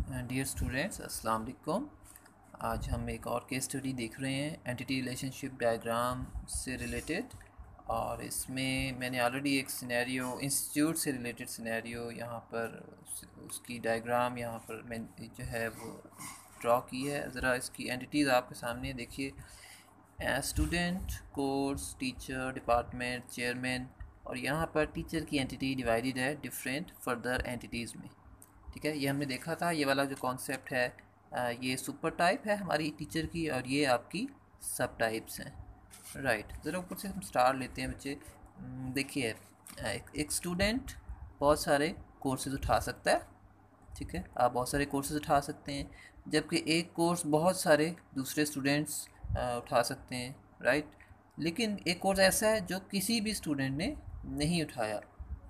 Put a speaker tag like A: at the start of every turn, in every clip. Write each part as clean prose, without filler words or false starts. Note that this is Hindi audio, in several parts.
A: डियर स्टूडेंट्स, अस्सलाम वालेकुम। आज हम एक और केस स्टडी देख रहे हैं एंटिटी रिलेशनशिप डायग्राम से रिलेटेड। और इसमें मैंने ऑलरेडी एक सिनेरियो इंस्टीट्यूट से रिलेटेड सिनेरियो यहाँ पर उसकी डायग्राम यहाँ पर मैं जो है वो ड्रॉ की है। ज़रा इसकी एंटिटीज़ आपके सामने देखिए। Student, course, teacher, department, chairman, और यहाँ पर टीचर की एंटिटी डिवाइडेड है डिफरेंट फर्दर एंटिटीज़ में। ठीक है, ये हमने देखा था। ये वाला जो कॉन्सेप्ट है ये सुपर टाइप है हमारी टीचर की, और ये आपकी सब टाइप्स हैं। राइट, ज़रा ऊपर से हम स्टार लेते हैं बच्चे। देखिए, एक स्टूडेंट बहुत सारे कोर्सेज उठा सकता है। ठीक है, आप बहुत सारे कोर्सेज उठा सकते हैं, जबकि एक कोर्स बहुत सारे दूसरे स्टूडेंट्स उठा सकते हैं। राइट, लेकिन एक कोर्स ऐसा है जो किसी भी स्टूडेंट ने नहीं उठाया।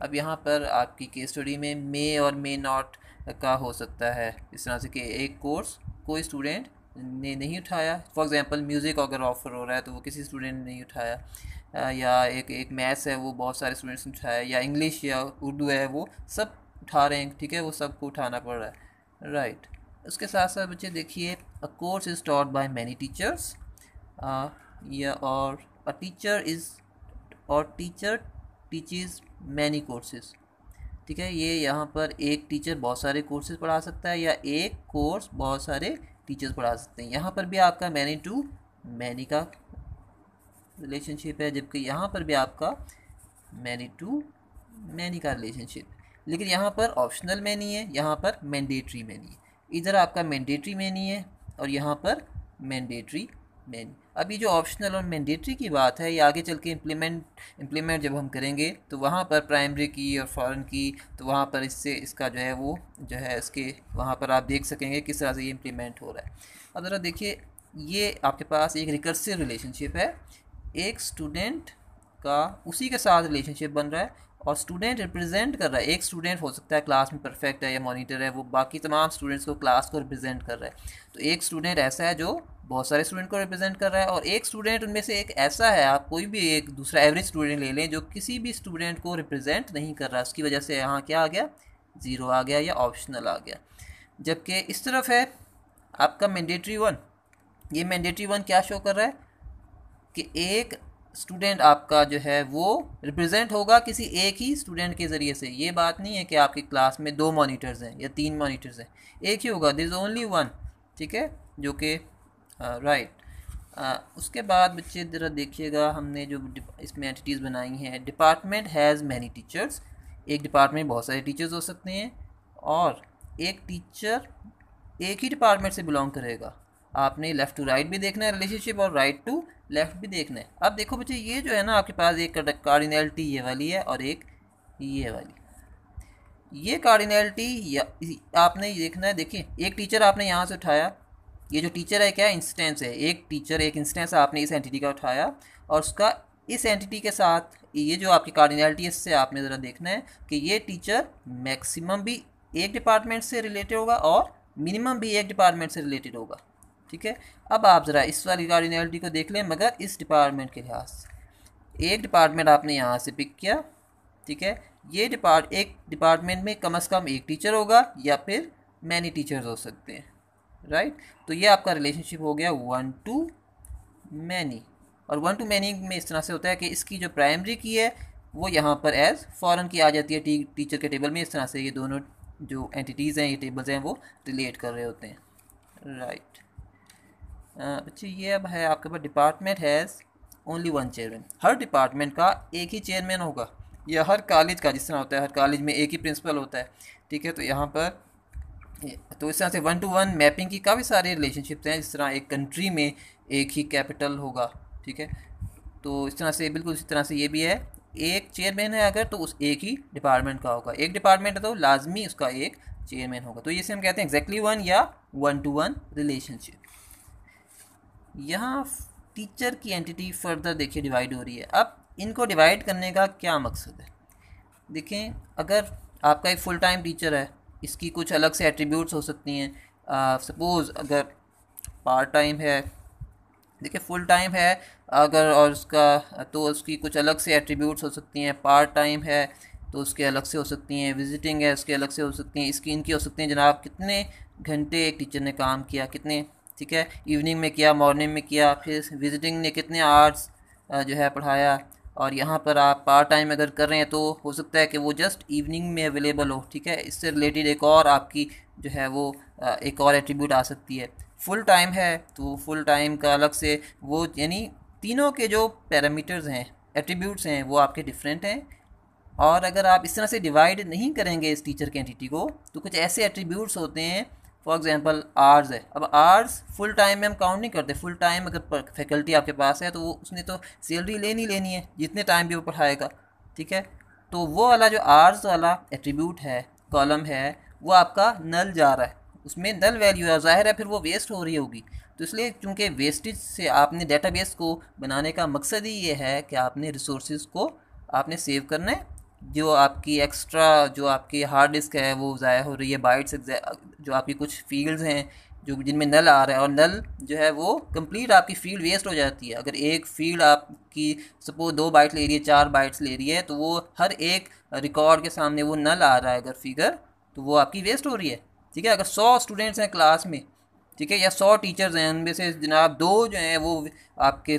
A: अब यहाँ पर आपकी केस स्टडी में मे और मे नॉट का हो सकता है, इस तरह से कि एक कोर्स कोई स्टूडेंट ने नहीं उठाया। फॉर एग्जांपल म्यूज़िक अगर ऑफ़र हो रहा है तो वो किसी स्टूडेंट ने नहीं उठाया, या एक मैथ्स है वो बहुत सारे स्टूडेंट्स ने उठाया, या इंग्लिश या उर्दू है वो सब उठा रहे हैं। ठीक है, वो सबको उठाना पड़ रहा है। राइट, उसके साथ साथ बच्चे देखिए, a course is taught by many teachers, या और अ टीचर इज़ और टीचर टीचेस मैनी कोर्सेज। ठीक है, ये यहाँ पर एक टीचर बहुत सारे कोर्सेज पढ़ा सकता है, या एक कोर्स बहुत सारे टीचर्स पढ़ा सकते हैं। यहाँ पर भी आपका मैनी टू मैनी का रिलेशनशिप है, जबकि यहाँ पर भी आपका मैनी टू मैनी का रिलेशनशिप। लेकिन यहाँ पर ऑप्शनल मैनी है, यहाँ पर मैंडेटरी मैनी है। इधर आपका मैंडेटरी मैनी है और यहाँ पर मैंडेटरी मैनी। अब ये जो ऑप्शनल और मैंडेटरी की बात है, ये आगे चल के इम्प्लीमेंट जब हम करेंगे तो वहाँ पर प्राइमरी की और फॉरेन की, तो वहाँ पर इससे इसका जो है वो जो है इसके वहाँ पर आप देख सकेंगे किस तरह से ये इम्प्लीमेंट हो रहा है। अब ज़रा देखिए, ये आपके पास एक रिकर्सिव रिलेशनशिप है। एक स्टूडेंट का उसी के साथ रिलेशनशिप बन रहा है और स्टूडेंट रिप्रेजेंट कर रहा है। एक स्टूडेंट हो सकता है क्लास में परफेक्ट है या मॉनिटर है, वो बाकी तमाम स्टूडेंट्स को क्लास को रिप्रेजेंट कर रहा है। तो एक स्टूडेंट ऐसा है जो बहुत सारे स्टूडेंट को रिप्रेजेंट कर रहा है, और एक स्टूडेंट उनमें से एक ऐसा है, आप कोई भी एक दूसरा एवरेज स्टूडेंट ले लें जो किसी भी स्टूडेंट को रिप्रेजेंट नहीं कर रहा। उसकी वजह से यहाँ क्या आ गया, ज़ीरो आ गया या ऑप्शनल आ गया। जबकि इस तरफ है आपका मैंडेटरी वन। ये मैंडेटरी वन क्या शो कर रहा है कि एक स्टूडेंट आपका जो है वो रिप्रेजेंट होगा किसी एक ही स्टूडेंट के ज़रिए से। ये बात नहीं है कि आपकी क्लास में 2 मॉनिटर्स हैं या 3 मॉनिटर्स हैं, एक ही होगा, देयर इज़ ओनली वन। ठीक है, जो कि राइट। उसके बाद बच्चे ज़रा देखिएगा, हमने जो इसमें एंटिटीज़ बनाई हैं। Department has many teachers. एक डिपार्टमेंट में बहुत सारे टीचर्स हो सकते हैं, और एक टीचर एक ही डिपार्टमेंट से बिलोंग करेगा। आपने लेफ़्ट टू राइट भी देखना है रिलेशनशिप, और राइट टू लेफ़्ट भी देखना है। अब देखो बच्चे, ये जो है ना आपके पास एक कार्डिनैलिटी ये वाली है और एक ये वाली। ये कार्डिनैलिटी आपने देखना है। देखिए, एक टीचर आपने यहाँ से उठाया, ये जो टीचर है क्या इंस्टेंस है, एक टीचर एक इंस्टेंस आपने इस एंटिटी का उठाया, और उसका इस एंटिटी के साथ ये जो आपकी कार्डिनैलिटी है, इससे आपने ज़रा देखना है कि ये टीचर मैक्सिमम भी एक डिपार्टमेंट से रिलेटेड होगा और मिनिमम भी एक डिपार्टमेंट से रिलेटेड होगा। ठीक है, अब आप ज़रा इस वाली कार्डिनैलिटी को देख लें, मगर इस डिपार्टमेंट के लिहाज से एक डिपार्टमेंट आपने यहाँ से पिक किया। ठीक है, ये एक डिपार्टमेंट में कम से कम एक टीचर होगा या फिर मैनी टीचर्स हो सकते हैं। राइट, तो ये आपका रिलेशनशिप हो गया 1 to मैनी। और 1 to मैनी में इस तरह से होता है कि इसकी जो प्राइमरी की है वो यहाँ पर एज फॉरेन की आ जाती है टीचर के टेबल में। इस तरह से ये दोनों जो एंटिटीज़ हैं, ये टेबल्स हैं, वो रिलेट कर रहे होते हैं। राइट बच्चे, ये अब है आपके पास department has only one chairman. हर डिपार्टमेंट का एक ही चेयरमैन होगा, या हर कॉलेज का जिस तरह होता है, हर कॉलेज में एक ही प्रिंसिपल होता है। ठीक है, तो यहाँ पर तो इस तरह से 1 to 1 मैपिंग की काफ़ी सारे रिलेशनशिप्स हैं। जिस तरह एक कंट्री में एक ही कैपिटल होगा। ठीक है, तो इस तरह से बिल्कुल इसी तरह से ये भी है, एक चेयरमैन है अगर तो उस एक ही डिपार्टमेंट का होगा। एक डिपार्टमेंट है तो लाजमी उसका एक चेयरमैन होगा। तो इसे हम कहते हैं एग्जैक्टली वन या 1 to 1 रिलेशनशिप। यहाँ टीचर की एंटिटी फर्दर देखिए डिवाइड हो रही है। अब इनको डिवाइड करने का क्या मकसद है? देखें, अगर आपका एक फुल टाइम टीचर है, इसकी कुछ अलग से एट्रीब्यूट्स हो सकती हैं। सपोज़ अगर पार्ट टाइम है, देखिए फुल टाइम है अगर, और उसका तो उसकी कुछ अलग से एट्रीब्यूट्स हो सकती हैं। पार्ट टाइम है तो उसके अलग से हो सकती हैं, विजिटिंग है उसके अलग से हो सकती हैं, इसकी इनकी हो सकती हैं जनाब कितने घंटे एक टीचर ने काम किया, कितने, ठीक है, इवनिंग में किया, मॉर्निंग में किया, फिर विजिटिंग ने कितने आवर्स जो है पढ़ाया। और यहाँ पर आप पार्ट टाइम अगर कर रहे हैं तो हो सकता है कि वो जस्ट इवनिंग में अवेलेबल हो, ठीक है। इससे रिलेटेड एक और आपकी जो है वो एक और एट्रीब्यूट आ सकती है। फुल टाइम है तो फुल टाइम का अलग से वो, यानी तीनों के जो पैरामीटर्स हैं, एट्रीब्यूट्स हैं, वो आपके डिफरेंट हैं। और अगर आप इस तरह से डिवाइड नहीं करेंगे इस टीचर के एंटिटी को, तो कुछ ऐसे एट्रीब्यूट्स होते हैं, फॉर एग्जांपल आर्स है। अब आर्स फुल टाइम में हम काउंट नहीं करते। फुल टाइम अगर फैकल्टी आपके पास है तो वो उसने तो सैलरी लेनी है जितने टाइम भी वो पढ़ाएगा, ठीक है। तो वो वाला जो आर्स वाला एट्रीब्यूट है, कॉलम है, वो आपका नल जा रहा है, उसमें नल वैल्यू है, ज़ाहिर है फिर वो वेस्ट हो रही होगी। तो इसलिए चूँकि वेस्टेज से आपने डेटाबेस को बनाने का मकसद ही ये है कि आपने रिसोर्सेज को आपने सेव करना है। जो आपकी एक्स्ट्रा जो आपकी हार्ड डिस्क है वो ज़ाया हो रही है, बाइट्स जो आपकी कुछ फील्ड्स हैं जो जिनमें नल आ रहा है, और नल जो है वो कंप्लीट आपकी फील्ड वेस्ट हो जाती है। अगर एक फील्ड आपकी सपोज 2 बाइट्स ले रही है, 4 बाइट्स ले रही है, तो वो हर एक रिकॉर्ड के सामने वो नल आ रहा है अगर फिगर, तो वो आपकी वेस्ट हो रही है, ठीक है। अगर 100 स्टूडेंट्स हैं क्लास में, ठीक है, या 100 टीचर्स हैं, उनमें से जनाब 2 जो हैं वो आपके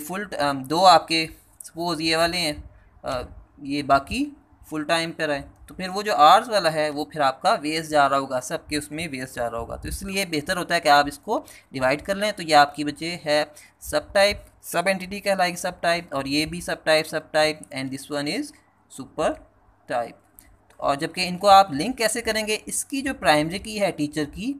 A: दो आपके सपोज ये वाले हैं, ये बाकी फुल टाइम पर है, तो फिर वो जो आर्स वाला है वो फिर आपका वेस्ट जा रहा होगा, सबके उसमें वेस्ट जा रहा होगा। तो इसलिए बेहतर होता है कि आप इसको डिवाइड कर लें। तो ये आपकी बचे है सब टाइप, सब एंटिटी कहलाएगी सब टाइप, और ये भी सब type, and this one is super type. और जबकि इनको आप लिंक कैसे करेंगे, इसकी जो प्राइमरी की है टीचर की,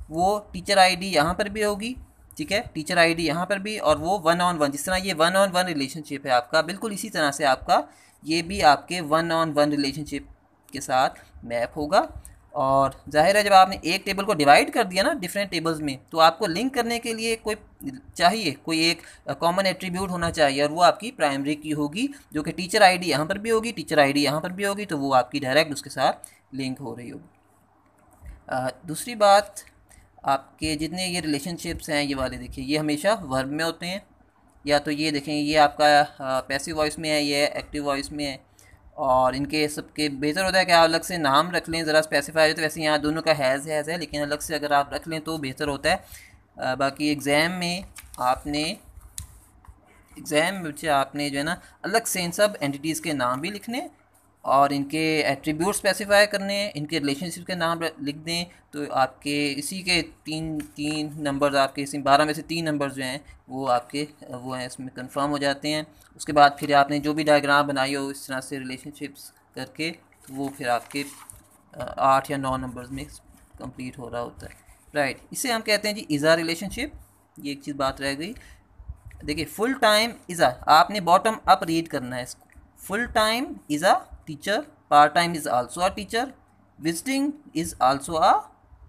A: वो टीचर आईडी यहाँ पर भी होगी, ठीक है, टीचर आईडी यहाँ पर भी, और वो 1-on-1, जिस तरह ये 1-on-1 रिलेशनशिप है आपका, बिल्कुल इसी तरह से आपका ये भी आपके 1-on-1 रिलेशनशिप के साथ मैप होगा। और जाहिर है जब आपने एक टेबल को डिवाइड कर दिया ना डिफरेंट टेबल्स में, तो आपको लिंक करने के लिए कोई एक कॉमन एट्रीब्यूट होना चाहिए, और वो आपकी प्राइमरी की होगी, जो कि टीचर आईडी यहाँ पर भी होगी, टीचर आईडी यहाँ पर भी होगी, तो वो आपकी डायरेक्ट उसके साथ लिंक हो रही होगी। दूसरी बात, आपके जितने ये रिलेशनशिप्स हैं ये वाले, देखिए ये हमेशा वर्ब में होते हैं, या तो ये देखें ये आपका पैसिव वॉइस में है, ये एक्टिव वॉइस में है। और इनके सबके बेहतर होता है कि आप अलग से नाम रख लें, ज़रा स्पेसिफाई हो, तो वैसे यहाँ दोनों का हैज़ है, लेकिन अलग से अगर आप रख लें तो बेहतर होता है। बाकी एग्ज़ाम में आपने जो है ना अलग से इन सब एंटिटीज़ के नाम भी लिखने, और इनके एट्रीब्यूट स्पेसिफाई करने, इनके रिलेशनशिप के नाम लिख दें, तो आपके इसी के तीन नंबर्स, आपके इसी 12 में से 3 नंबर्स जो हैं वो आपके वो हैं इसमें कंफर्म हो जाते हैं। उसके बाद फिर आपने जो भी डायग्राम बनाई हो इस तरह से रिलेशनशिप्स करके, वो फिर आपके 8 या 9 नंबर्स में कंप्लीट हो रहा होता है, राइट। इसे हम कहते हैं जी इज़ा रिलेशनशिप। ये एक चीज़ बात रह गई, देखिए फुल टाइम इज़ा, आपने बॉटम अप रीड करना है इसको। Full time is a teacher, part time is also a teacher, visiting is also a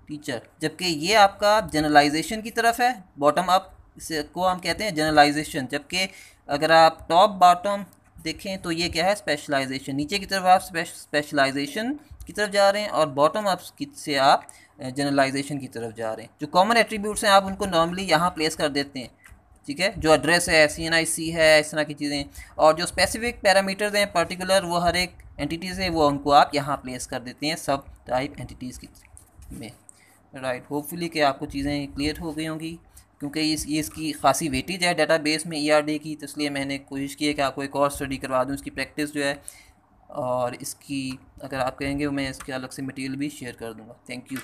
A: teacher. जबकि ये आपका जनरलाइजेशन की तरफ है, बॉटम अप इसे को हम कहते हैं जनरलाइजेशन। जबकि अगर आप टॉप बॉटम देखें तो ये क्या है, स्पेशलाइजेशन। नीचे की तरफ आप स्पेशलाइजेशन की तरफ जा रहे हैं, और बॉटम अप से आप जनरलाइजेशन की तरफ जा रहे हैं। जो कॉमन एट्रीब्यूट्स हैं आप उनको नॉर्मली यहाँ प्लेस कर देते हैं, ठीक है। जो एड्रेस है, CNIC है, इस तरह की चीज़ें, और जो स्पेसिफिक पैरामीटर्स हैं पर्टिकुलर, वो हर एक एंटिटीज़ है, वो उनको आप यहाँ प्लेस कर देते हैं सब टाइप एंटिटीज़ की में, राइट। होपफुली कि आपको चीज़ें क्लियर हो गई होंगी, क्योंकि ये इसकी खासी वेटेज है डेटाबेस में ERD की, तो इसलिए मैंने कोशिश की है कि आपको एक और स्टडी करवा दूँ इसकी प्रैक्टिस जो है। और इसकी अगर आप कहेंगे मैं इसके अलग से मटेरियल भी शेयर कर दूँगा। Thank you.